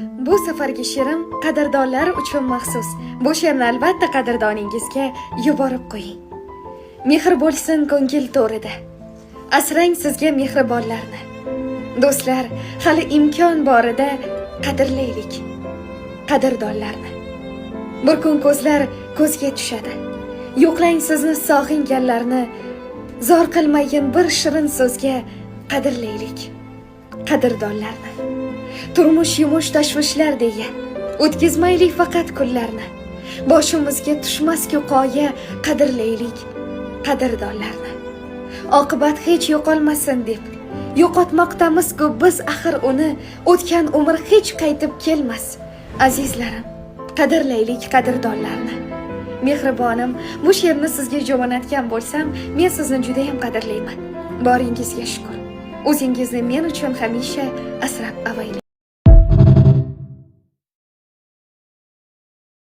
Bu safargi she'rim qadrdonlar uchun maxsus. Bu she'rni albatta qadrdoningizga yuborib qo'ying. Mehr bo'lsin ko'ngil to'rida. Asrang sizga mehribonlarni. Do'stlar, hali imkon borida qadrlaylik qadrdonlarni. Bir kun ko'zlar ko'zga tushadi. Yo'qlang sizni sog'inganlarni. Zor qilmayin bir shirin so'zga qadrlaylik qadrdonlarni. Turmush yumush tashvishlar deya o'tkazmaylik faqat kunlarni. Boshimizga tushmas-ku qoya qadrlaylik qadrdonlarni. Oqibat hech yo'qolmasin deb yo'qotmoqdamiz-ku biz axir uni. O'tgan umr hech qaytib kelmas. Azizlarim, qadrlaylik qadrdonlarni. Mehribonim, bu she'rni sizga jo'natgan bo'lsam, men sizni juda ham qadrlayman. Boringizga shukr. O'zingizni men uchun hamisha asrab avaylang.